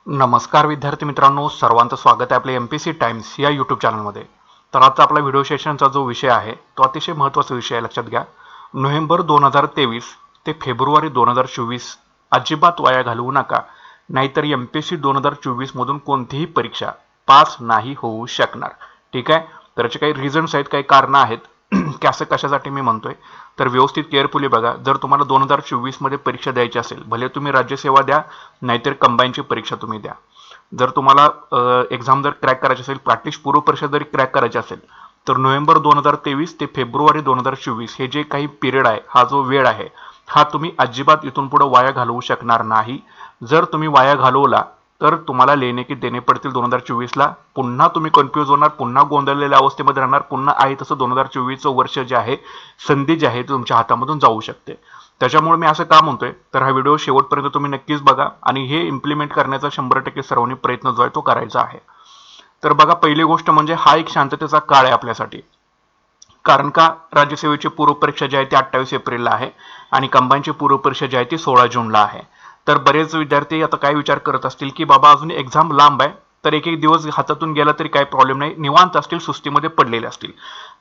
नमस्कार विद्यार्थी मित्रांनो, सर्वांचं स्वागत आहे आपल्या MPC टाइम्स या यूट्यूब चॅनलमध्ये. तर आजचा आपला व्हिडिओ सेशनचा जो विषय आहे तो अतिशय महत्त्वाचा विषय आहे. लक्षात घ्या, नोव्हेंबर 2023 ते फेब्रुवारी 2024 अजिबात वाया घालवू नका, नाहीतर MPC 2024 मधून कोणतीही परीक्षा पास नाही होऊ शकणार. ठीक आहे, तर याचे काही रिझन्स आहेत, काही कारणं आहेत की असं कशासाठी मी म्हणतोय. तर व्यवस्थित केअरफुली बघा. जर तुम्हाला 2024 मध्ये परीक्षा द्यायची असेल, भले तुम्ही राज्यसेवा द्या नाहीतर कंबाईनची परीक्षा तुम्ही द्या. जर तुम्हाला एक्झाम जर क्रॅक करायची असेल, प्रॅक्टिस पूर्व परीक्षा जरी क्रॅक करायची असेल, तर नोव्हेंबर 2023 ते फेब्रुवारी 2024 हे जे काही पिरियड आहे, हा जो वेळ आहे, हा तुम्ही अजिबात इथून पुढे वाया घालवू शकणार नाही. जर तुम्ही वाया घालवला तर तुम्हाला लेणे की देणे पडतील 2024ला. पुन्हा तुम्ही कन्फ्यूज होणार, पुन्हा गोंधळलेल्या अवस्थेमध्ये राहणार, पुन्हा आहे तसं 2024चं वर्ष जे आहे, संधी जी आहे ती तुमच्या हातामधून जाऊ शकते. त्याच्यामुळे मी असं का म्हणतोय, तर हा व्हिडिओ शेवटपर्यंत तुम्ही नक्कीच बघा आणि हे इम्प्लिमेंट करण्याचा 100% सर्वांनी प्रयत्न जो आहे तो करायचा आहे. तर बघा, पहिली गोष्ट म्हणजे हा एक शांततेचा काळ आहे आपल्यासाठी. कारण का, राज्यसेवेची पूर्वपरीक्षा जी आहे ती 28 एप्रिलला आहे आणि कंबाईनची पूर्वपरीक्षा जी आहे ती 16 जूनला आहे. तर बरेच विद्यार्थी आता काय विचार करत असतील की बाबा अजून एक्झाम लांब आहे, तर एक एक दिवस हातातून गेला तरी काही प्रॉब्लेम नाही, निवांत असतील, सुस्तीमध्ये पडलेले असतील.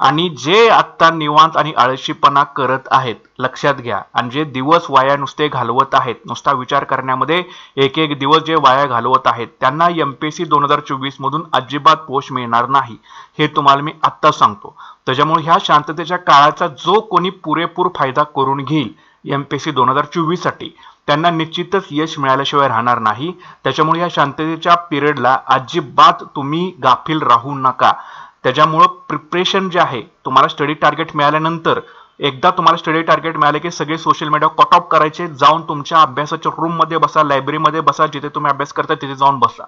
आणि जे आत्ता निवांत आणि आळशीपणा करत आहेत, लक्षात घ्या, आणि जे दिवस वाया नुसते घालवत आहेत, नुसता विचार करण्यामध्ये एक एक दिवस जे वाया घालवत आहेत, त्यांना MPC 2024 मधून अजिबात पोस्ट मिळणार नाही, हे तुम्हाला मी आत्ता सांगतो. त्याच्यामुळे ह्या शांततेच्या काळाचा जो कोणी पुरेपूर फायदा करून घेईल MPC 2024 साठी, त्यांना निश्चितच यश मिळाल्याशिवाय राहणार नाही. त्याच्यामुळे या शांततेच्या पिरियडला अजिबात तुम्ही गाफील राहू नका. त्याच्यामुळं प्रिपरेशन जे आहे, तुम्हाला स्टडी टार्गेट मिळाल्यानंतर, एकदा तुम्हाला स्टडी टार्गेट मिळाले की सगळे सोशल मीडिया कट ऑफ करायचे, जाऊन तुमच्या अभ्यासाच्या रूम मध्ये बसा, लायब्ररीमध्ये बसा, जिथे तुम्ही अभ्यास करता तिथे जाऊन बसा.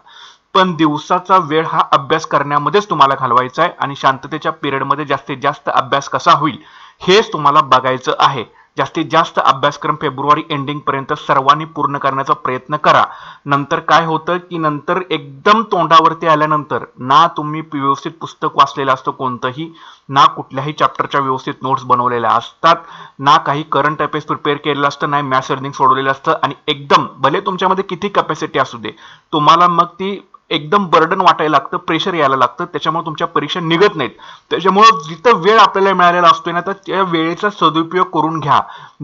पण दिवसाचा वेळ हा अभ्यास करण्यामध्येच तुम्हाला घालवायचा आहे आणि शांततेच्या पिरियडमध्ये जास्तीत जास्त अभ्यास कसा होईल हेच तुम्हाला बघायचं आहे. जास्तीत जास्त अभ्यासक्रम फेब्रुवारी एंडिंग पर्यंत सर्वांनी पूर्ण करण्याचा प्रयत्न करा. नंतर काय होतं की नंतर एकदम तोंडावरती आल्यानंतर ना तुम्ही व्यवस्थित पुस्तक वाचलेलं असतं कोणतंही, ना कुठल्याही चॅप्टरच्या व्यवस्थित नोट्स बनवलेल्या असतात, ना काही करंट अफेअर्स प्रिपेअर केलेलं असतं, नाही मॅथ्स रिजनिंग सोडवलेलं असतं, आणि एकदम भले तुमच्यामध्ये किती कॅपॅसिटी असू दे, तुम्हाला मग ती एकदम बर्डन वाटायला लागतं, प्रेशर यायला लागतं. त्याच्यामुळे तुमच्या परीक्षा निघत नाहीत. त्याच्यामुळं जिथं वेळ आपल्याला मिळालेला असतोय ना, तर त्या वेळेचा सदुपयोग करून घ्या.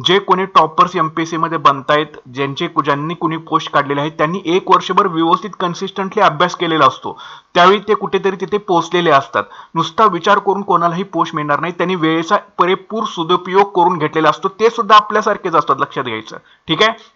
जे कोणी टॉपर्स MPSC मध्ये बनतायत, ज्यांनी कुणी पोस्ट काढलेले आहेत, त्यांनी एक वर्षभर व्यवस्थित कन्सिस्टंटली अभ्यास केलेला असतो. त्यावेळी ते कुठेतरी तिथे पोहोचलेले असतात. नुसता विचार करून कोणालाही पोस्ट मिळणार नाही. त्यांनी वेळेचा पुरेपूर सदुपयोग करून घेतलेला असतो. ते सुद्धा आपल्यासारखेच असतात, लक्षात घ्यायचं. ठीक आहे,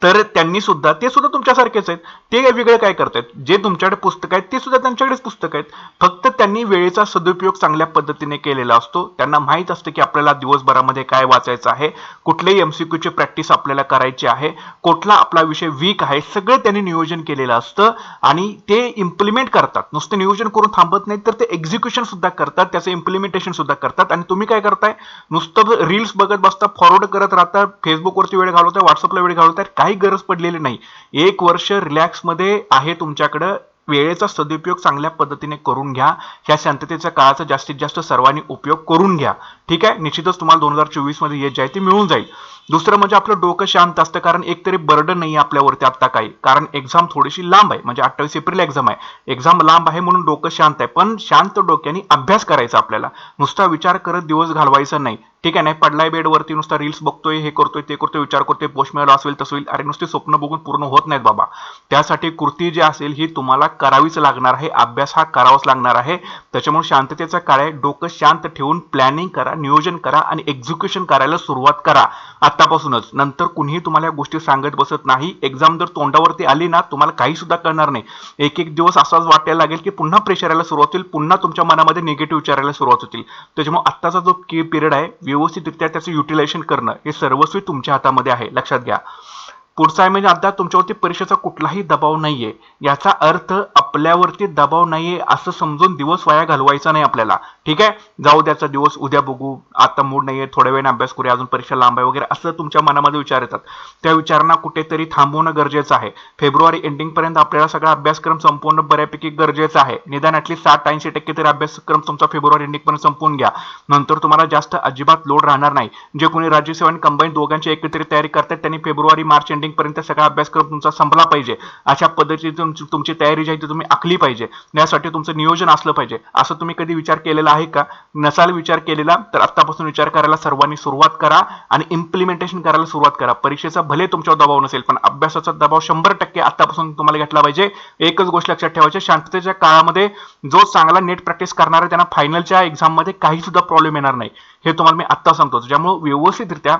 तर त्यांनी सुद्धा, ते सुद्धा तुमच्यासारखेच आहेत. ते वेगळं काय करतायत, जे तुमच्याकडे पुस्तक आहेत ते सुद्धा त्यांच्याकडेच पुस्तक आहेत. फक्त त्यांनी वेळेचा सदुपयोग चांगल्या पद्धतीने केलेला असतो. त्यांना माहित असतं की आपल्याला दिवसभरामध्ये काय वाचायचं आहे, कुठलेही MCQ ची प्रॅक्टिस आपल्याला करायची आहे, कुठला आपला विषय वीक आहे, सगळं त्यांनी नियोजन केलेलं असतं आणि ते इम्प्लिमेंट करतात. नुसतं नियोजन करून थांबत नाहीत, तर ते एक्झिक्युशन सुद्धा करतात, त्याचं इम्प्लिमेंटेशन सुद्धा करतात. आणि तुम्ही काय करताय, नुसतं रील्स बघत बसता, फॉरवर्ड करत राहता, फेसबुकवरती वेळ घालवताय, व्हॉट्सअपला वेळ घालवताय, काही गरज पडलेली नाही. एक वर्ष रिलॅक्स मध्ये आहे तुमच्याकडं, वेळेचा सदुपयोग चांगल्या पद्धतीने करून घ्या. ह्या शांततेच्या काळाचा जास्तीत जास्त सर्वांनी उपयोग करून घ्या. ठीक आहे, निश्चितच तुम्हाला 2024 मध्ये यश जे आहे ते मिळून जाईल. दुसरं म्हणजे आपलं डोकं शांत असतं, कारण एकतरी बर्डन नाही आपल्यावरती आता काही, कारण एक्झाम थोडीशी लांब आहे, म्हणजे 28 एप्रिल एक्झाम आहे. एक्झाम लांब आहे म्हणून डोकं शांत आहे, पण शांत डोक्याने अभ्यास करायचा आपल्याला, नुसता विचार करत दिवस घालवायचा नाही. ठीक आहे, नाही पडलाय बेडवरती, नुसता रील्स बघतोय, हे करतोय, ते करतोय, विचार करतोय, पोस्ट मिळाला असेल तसं होईल, अरे नुसते स्वप्न बघून पूर्ण होत नाहीत बाबा. त्यासाठी कृती जी असेल ही तुम्हाला करावीच लागणार आहे, अभ्यास हा करावाच लागणार आहे. त्याच्यामुळे शांततेचा काळ आहे, डोकं शांत ठेवून प्लॅनिंग करा, नियोजन करा आणि एक्झिक्युशन करायला सुरुवात करा आतापासूनच. नंतर कुणीही तुम्हाला या गोष्टी सांगत बसत नाही. एक्झाम जर तोंडावरती आली ना, तुम्हाला काही सुद्धा करणार नाही. एक एक दिवस असाच वाटायला लागेल की पुन्हा प्रेशर यायला सुरुवात होईल, पुन्हा तुमच्या मनामध्ये निगेटिव्ह विचार यायला सुरुवात होतील. त्याच्यामुळे आत्ताचा जो पिरियड आहे, व्यवस्थितरित्या त्याचं युटिलायझेशन करणं हे सर्वस्वी तुमच्या हातामध्ये आहे, लक्षात घ्या. पुढचा आहे म्हणजे आता तुमच्यावरती परीक्षेचा कुठलाही दबाव नाहीये. याचा अर्थ आपल्यावरती दबाव नाहीये असं समजून दिवस वाया घालवायचा नाही आपल्याला. ठीक आहे, जाऊ द्याचा दिवस, उद्या बघू, आता मूड नाहीये, थोड्या वेळाने अभ्यास करूया, अजून परीक्षा लांब आहे वगैरे असं तुमच्या मनामध्ये विचार येतात. त्या विचारांना कुठेतरी थांबवणं गरजेचं आहे. फेब्रुवारी एंडिंग पर्यंत आपल्याला सगळा अभ्यासक्रम संपवणं बऱ्यापैकी गरजेचं आहे. निदान ऍटलीस्ट 60-80% तरी अभ्यासक्रम तुमचा फेब्रुवारी एंडिंग पर्यंत संपवून घ्या. नंतर तुम्हाला जास्त अजिबात लोड राहणार नाही. जे कोणी राज्यसेवा आणि कंबाईन दोघांची एकत्रित तयारी करतात त्यांनी फेब्रुवारी मार्च एंडिंग पर्यंत सगळा अभ्यासक्रम तुमचा संपला पाहिजे. अशा पद्धतीने तुमची तयारी जी आहे ती तुम्ही आखली पाहिजे. यासाठी तुमचं नियोजन असलं पाहिजे. असं तुम्ही कधी विचार केलेला आहे का? नसाल विचार केलेला तर आत्तापासून विचार करायला सर्वांनी सुरुवात करा आणि इम्प्लिमेंटेशन करायला सुरुवात करा. परीक्षेचा भले तुमच्यावर दबाव नसेल पण अभ्यासाचा दबाव 100% आतापासून तुम्हाला घेतला पाहिजे. एकच गोष्ट लक्षात ठेवायची, शांततेच्या काळामध्ये जो चांगला नेट प्रॅक्टिस करणार आहे त्यांना फायनलच्या एक्झाम मध्ये काही सुद्धा प्रॉब्लेम येणार नाही. हे तुम्हाला मी आत्ता सांगतो. त्यामुळे व्यवस्थितरित्या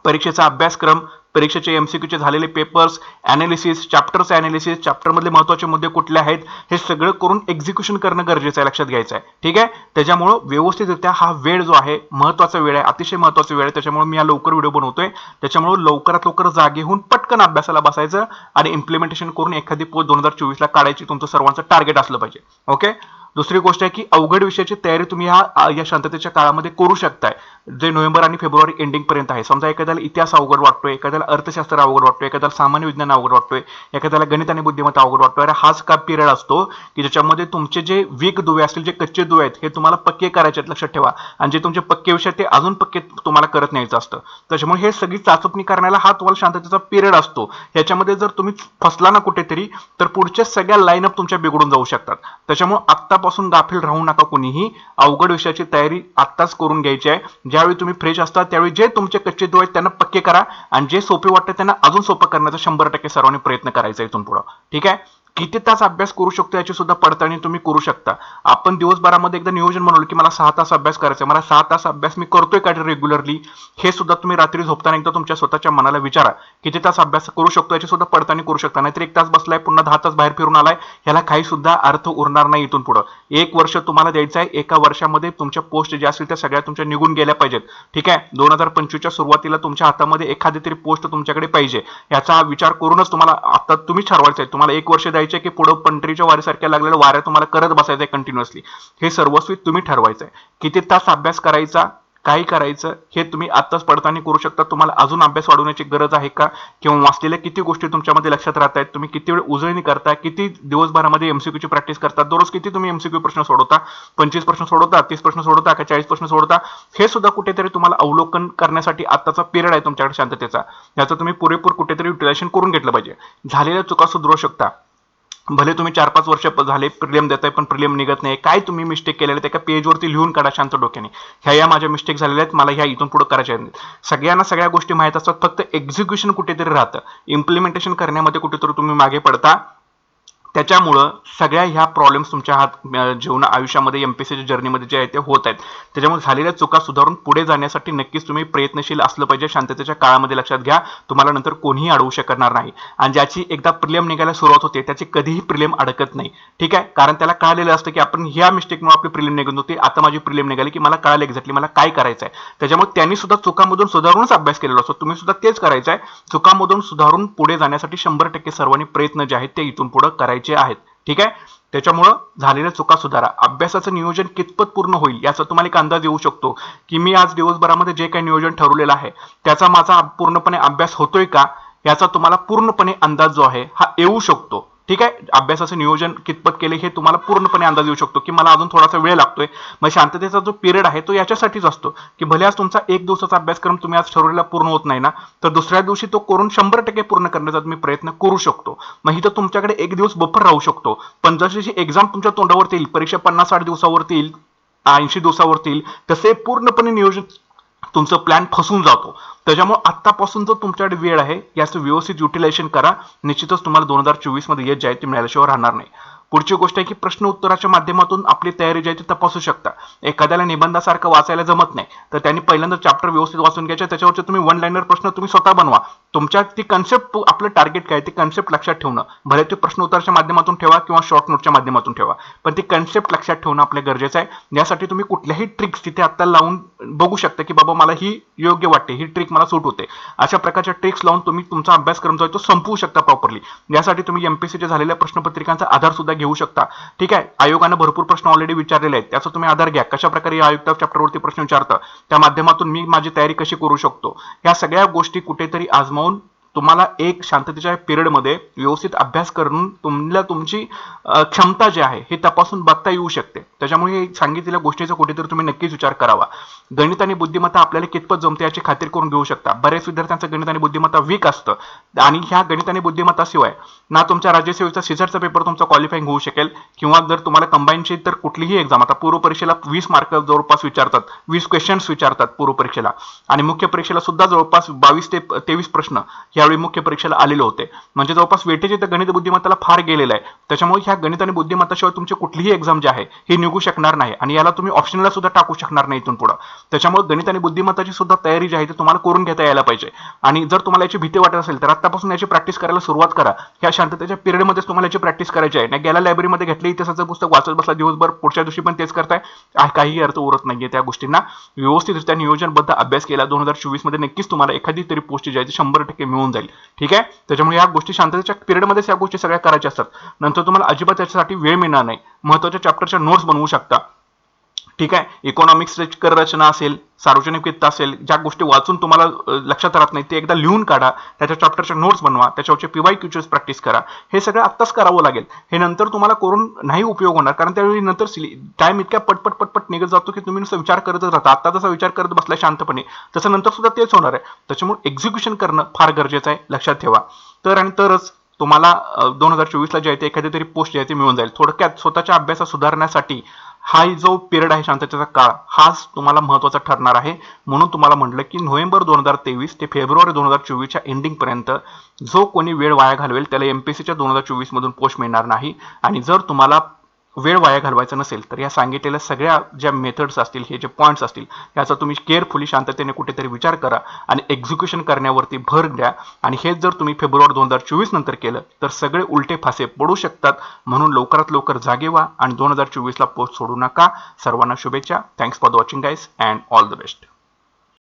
परीक्षेचा अभ्यासक्रम, परीक्षेचे एमसीक्यूचे झालेले पेपर्स, अनालिसिस, चॅप्टरचे अनालिसिस, चॅप्टरमधले महत्त्वाचे मुद्दे कुठले आहेत हे सगळं करून एक्झिक्युशन करणं गरजेचं आहे, लक्षात घ्यायचं आहे. ठीक आहे, त्याच्यामुळं व्यवस्थितरित्या हा वेळ जो आहे महत्त्वाचा वेळ आहे, अतिशय महत्त्वाचा वेळ आहे. त्याच्यामुळे मी या लवकर व्हिडिओ बनवतोय. त्याच्यामुळे लवकरात लवकर जागे होऊन पटकन अभ्यासाला बसायचं आणि इम्प्लिमेंटेशन करून एखादी पोस्ट 2024 ला काढायची तुमचं सर्वांचं टार्गेट असलं पाहिजे. ओके, दुसरी गोष्ट आहे की अवघड विषयाची तयारी तुम्ही या शांततेच्या काळामध्ये करू शकताय, जे नोव्हेंबर आणि फेब्रुवारी एंडिंग पर्यंत आहे. समजा एखाद्याला इतिहास अवघड वाटतोय, एखाद्याला अर्थशास्त्र अवघड वाटतोय, एखाद्याला सामान्य विज्ञान अवघड वाटतोय, एखाद्याला गणित आणि बुद्धिमत्ता अवघड वाटतोय. अरे हाच का पिरियड असतो की ज्याच्यामध्ये तुमचे जे वीक दुवे असतील, जे कच्चे दुवे आहेत हे तुम्हाला पक्के करायचे आहेत, लक्षात ठेवा. आणि जे तुमचे पक्के विषय ते अजून पक्के तुम्हाला करत न्यायचं असतं. त्याच्यामुळे हे सगळी चाचपणी करण्याला हा तुम्हाला शांततेचा पिरियड असतो. याच्यामध्ये जर तुम्ही फसला ना कुठेतरी तर पुढच्या सगळ्या लाईनअप तुमच्या बिघडून जाऊ शकतात. त्याच्यामुळे आत्तापासून गाफील राहू नका कोणीही. अवघड विषयाची तयारी आत्ताच करून घ्यायची आहे. ज्यावेळी तुम्ही फ्रेश असता त्यावेळी जे तुमचे कच्चे दुवे आहेत त्यांना पक्के करा आणि जे सोपे वाटतं त्यांना अजून सोपं करण्याचा 100% सर्वांनी प्रयत्न करायचा इथून पुढे. ठीक आहे, किती तास अभ्यास करू शकतो याची सुद्धा पडताळणी तुम्ही करू शकता. आपण दिवसभरामध्ये एकदा नियोजन बनवलं की मला 6 तास अभ्यास करायचा आहे, मला 6 तास अभ्यास मी करतोय का रेग्युलरली, हे सुद्धा तुम्ही रात्री झोपताना एकदा तुमच्या स्वतःच्या मनाला विचारा. किती तास अभ्यास करू शकतो याची सुद्धा पडताळणी करू शकता. नाहीतर 1 तास बसलाय पुन्हा 10 तास बाहेर फिरून आलाय, ह्याला काही सुद्धा अर्थ उरणार नाही इथून पुढे. 1 वर्ष तुम्हाला द्यायचं आहे. एका वर्षामध्ये तुमच्या पोस्ट ज्या असतील त्या सगळ्या तुमच्या निघून गेल्या पाहिजेत. ठीक आहे, 2025च्या सुरुवातीला तुमच्या हातामध्ये एखादी तरी पोस्ट तुमच्याकडे पाहिजे. याचा विचार करूनच तुम्हाला आता तुम्ही ठरवायचं आहे तुम्हाला 1 वर्ष द्यायचे की पुढे पंढरीच्या वारीसारख्या लागलेल्या वाऱ्या तुम्हाला करत बसायचं आहे कंटिन्युअसली. हे सर्वस्वी तुम्ही ठरवायचं आहे. किती तास अभ्यास करायचा, काय करायचं हे तुम्ही आत्ताच पडताळणी करू शकता. तुम्हाला अजून अभ्यास वाढवण्याची गरज आहे का, किंवा वाचलेल्या किती गोष्टी तुमच्यामध्ये लक्षात राहत आहेत, तुम्ही किती वेळ उजळणी करता, किती दिवसभरामध्ये एमसीक्यूची प्रॅक्टिस करता, दररोज किती तुम्ही एमसीक्यू प्रश्न सोडवता, 25 प्रश्न सोडवता, 30 प्रश्न सोडवता का 40 प्रश्न सोडवता, हे सुद्धा कुठेतरी तुम्हाला अवलोकन करण्यासाठी आत्ताचा पिरियड आहे तुमच्याकडे शांततेचा. याचं तुम्ही पुरेपूर कुठेतरी युटिलायझेशन करून घेतलं पाहिजे. झालेल्या चुका सुधारू शकता. भले तुम्ही 4-5 वर्ष झाले प्रिलिम देताय पण प्रिलिम निघत नाही, काय तुम्ही मिस्टेक केलेले ते एका पेजवरती लिहून काढा शांत डोक्याने. ह्या माझ्या मिस्टेक झालेल्या आहेत, मला ह्या इथून पुढे करायच्या आहेत. सगळ्यांना सगळ्या गोष्टी माहीत असतात, फक्त एक्झिक्युशन कुठेतरी राहतं. इम्प्लिमेंटेशन करण्यामध्ये कुठेतरी तुम्ही मागे पडता. त्याच्यामुळं सगळ्या ह्या प्रॉब्लेम्स तुमच्या जीवन आयुष्यामध्ये एमपीएससीच्या जर्नीमध्ये जे आहे ते होत आहेत. त्याच्यामुळे झालेल्या चुका सुधारून पुढे जाण्यासाठी नक्कीच तुम्ही प्रयत्नशील असलं पाहिजे. शांततेच्या काळामध्ये लक्षात घ्या, तुम्हाला नंतर कोणीही अडवू शकणार नाही. आणि ज्याची एकदा प्रिलिम निघायला सुरुवात होते त्याची कधीही प्रिलिम अडकत नाही. ठीक आहे, कारण त्याला कळलेलं असतं की आपण ह्या मिस्टेकमुळे आपली प्रिलिम निघून होती, आता माझी प्रिलिम निघाली की मला कळालं एक्झॅक्टली मला काय करायचं आहे. त्याच्यामुळे त्यांनी सुद्धा चुकांमधून सुधारूनच अभ्यास केलेला असतो. तुम्ही सुद्धा तेच करायचं आहे. चुकांमधून सुधारून पुढे जाण्यासाठी 100% सर्वांनी प्रयत्न जे आहेत ते इथून पुढे करायचे आहेत. ठीक आहे, त्याच्यामुळं झालेल्या चुका सुधारा. अभ्यासाचं नियोजन कितपत पूर्ण होईल याचा तुम्हाला एक अंदाज येऊ शकतो की मी आज दिवसभरामध्ये जे काही नियोजन ठरवलेलं आहे त्याचा माझा पूर्णपणे अभ्यास होतोय का, याचा तुम्हाला पूर्णपणे अंदाज जो आहे हा येऊ शकतो. ठीक आहे, अभ्यासाचं नियोजन कितपत केले हे तुम्हाला पूर्णपणे अंदाज येऊ शकतो की मला अजून थोडासा वेळ लागतोय. मग शांततेचा जो पिरियड आहे तो याच्यासाठीच असतो की भले आज तुमचा 1 दिवसाचा अभ्यासक्रम तुम्ही आज ठरवलेला पूर्ण होत नाही ना, तर दुसऱ्या दिवशी तो करून 100% पूर्ण करण्याचा तुम्ही प्रयत्न करू शकतो. मग इथं तुमच्याकडे 1 दिवस बफर राहू शकतो. पण जशी एक्झाम तुमच्या तोंडावरती येईल, परीक्षा 50-60 दिवसावरती येईल, 80 दिवसावरती येईल, तसे पूर्णपणे नियोजन तुमचं प्लॅन फसून जातो. त्याच्यामुळे आत्तापासून जो तुमच्याकडे वेळ आहे याचं व्यवस्थित युटिलायझेशन करा. निश्चितच तुम्हाला 2024 मध्ये यश जे आहे ते मिळाल्याशिवाय राहणार नाही. पुढची गोष्ट आहे की प्रश्न उत्तराच्या माध्यमातून आपली तयारी जी आहे ती तपासू शकता. एखाद्याला निबंधासारखं वाचायला जमत नाही तर त्यांनी पहिल्यांदा चॅप्टर व्यवस्थित वाचून घ्यायचे, त्याच्यावरचे तुम्ही 1 लाइनर प्रश्न तुम्ही स्वतः बनवा. तुमच्या ती कन्सेप्ट, आपलं टार्गेट काय ते कन्सेप्ट लक्षात ठेवणं, भले ते प्रश्न उत्तराच्या माध्यमातून ठेवा किंवा शॉर्ट नोटच्या माध्यमातून ठेवा, पण ती कन्सेप्ट लक्षात ठेवणं आपल्या गरजेचं आहे. यासाठी तुम्ही कुठल्याही ट्रिक्स तिथे आता लावून बघू शकता की बाबा मला ही योग्य वाटते, ही ट्रिक मला सूट होते. अशा प्रकारच्या ट्रिक्स लावून तुम्ही तुमचा अभ्यासक्रम जो आहे तो संपवू शकता प्रॉपरली. यासाठी तुम्ही एमपीएससीच्या झालेल्या प्रश्नपत्रिकांचा आधार सुद्धा घेऊ शकता. ठीक आहे, आयोगाने भरपूर प्रश्न ऑलरेडी विचारलेले आहेत, त्याचा तुम्ही आधार घ्या. कशा प्रकारे आयोग त्या चॅप्टरवरती प्रश्न विचारतं, त्या माध्यमातून मी माझी तयारी कशी करू शकतो, या सगळ्या गोष्टी कुठेतरी आजमावून तुम्हाला एक शांततेच्या पिरियडमध्ये व्यवस्थित अभ्यास करून तुम्हाला तुमची क्षमता जी आहे हे तपासून बघता येऊ शकते. त्याच्यामुळे सांगितलेल्या गोष्टीचा कुठेतरी तुम्ही नक्कीच विचार करावा. गणित आणि बुद्धिमत्ता आपल्याला कितपत जमते याची खात्री करून घेऊ शकता. बऱ्याच विद्यार्थ्यांचं गणित आणि बुद्धिमत्ता वीक असतं आणि ह्या गणित आणि बुद्धिमत्ताशिवाय ना तुमच्या राज्यसेवेचा सीझरचा पेपर तुमचा क्वालिफाईंग होऊ शकेल, किंवा जर तुम्हाला कंबाईनची तर कुठलीही एक्झाम, आता पूर्व परीक्षेला 20 मार्क जवळपास विचारतात, 20 क्वेश्चन्स विचारतात पूर्व परीक्षेला, आणि मुख्य परीक्षेला सुद्धा जवळपास 22 ते 23 प्रश्न यावेळी मुख्य परीक्षेला आलेले होते. म्हणजे जवळपास वेटेज तर गणित बुद्धिमत्ताला फार गेलेलं आहे. त्याच्यामुळे ह्या गणित आणि बुद्धिमत्ताशिवाय तुमची कुठलीही एक्झाम जी आहे ही निघू शकणार नाही, आणि याला तुम्ही ऑप्शनला सुद्धा टाकू शकणार नाही इथून पुढे. त्याच्यामुळे गणित आणि बुद्धिमत्ताची सुद्धा तयारी जी आहे ती तुम्हाला करून घेता यायला पाहिजे. आणि जर तुम्हाला याची भीती वाटत असेल तर आतापासून याची प्रॅक्टिस करायला सुरुवात करा. ह्या शांततेच्या पिरियडमध्ये तुम्हाला याची प्रॅक्टिस करायची आहे. नाही गेल्या लायब्ररीमध्ये घेतलं इतिहासाचं पुस्तक वाचत बसला दिवसभर, पुढच्या दिवशी पण तेच करताय, काही अर्थ उरत नाहीये. त्या गोष्टींना व्यवस्थितरित्या नियोजनबद्ध अभ्यास केला 2024 मध्ये नक्कीच तुम्हाला एखादी तरी पोस्ट जी आहे ती 100% मिळून जाईल. ठीक आहे, त्याच्यामुळे या गोष्टी शांततेच्या पिरियडमध्येच या गोष्टी सगळ्या करायच्या असतात. नंतर तुम्हाला अजिबात त्याच्यासाठी वेळ मिळणार नाही. महत्त्वाच्या चॅप्टरच्या नोट्स बनवू शकता. ठीक आहे, इकॉनॉमिक्स कर रचना असेल, सार्वजनिक वित्त असेल, ज्या गोष्टी वाचून तुम्हाला लक्षात राहत नाही ते एकदा लिहून काढा, त्याच्या चॅप्टरच्या नोट्स बनवा, त्याच्यावरचे PYQs प्रॅक्टिस करा. हे सगळं आत्ताच करावं लागेल. हे नंतर तुम्हाला करून नाही उपयोग होणार, कारण त्यावेळी नंतर टाइम इतक्या पटपट निघत जातो की तुम्ही नुसतं विचार करतच राहता. आता जसा विचार करत बसला शांतपणे, तसं नंतर सुद्धा तेच होणार आहे. त्याच्यामुळे एक्झिक्युशन करणं फार गरजेचं आहे, लक्षात ठेवा. तरच तुम्हाला 2024ला जे आहे ते एखादी तरी पोस्ट जी आहे ती मिळून जाईल. थोडक्यात स्वतःच्या अभ्यासात सुधारण्यासाठी हा जो पिरियड आहे शांततेचा काळ, हाच तुम्हाला महत्त्वाचा ठरणार आहे. म्हणून तुम्हाला म्हटलं की नोव्हेंबर 2023 ते फेब्रुवारी 2024च्या एंडिंग पर्यंत जो कोणी वेळ वाया घालवेल त्याला MPSCच्या 2024 मधून पोस्ट मिळणार नाही. आणि जर तुम्हाला वेळ वाया घालवायचा नसेल तर या सांगितलेल्या सगळ्या ज्या मेथड्स असतील, हे जे पॉईंट्स असतील, याचा तुम्ही केअरफुली शांततेने कुठेतरी विचार करा आणि एक्झिक्युशन करण्यावरती भर द्या. आणि हेच जर तुम्ही फेब्रुवारी 2024 नंतर केलं तर सगळे उलटे फासे पडू शकतात. म्हणून लवकरात लवकर जागे व्हा आणि 2024ला पोस्ट सोडू नका. सर्वांना शुभेच्छा. Thanks for the watching guys and all the best.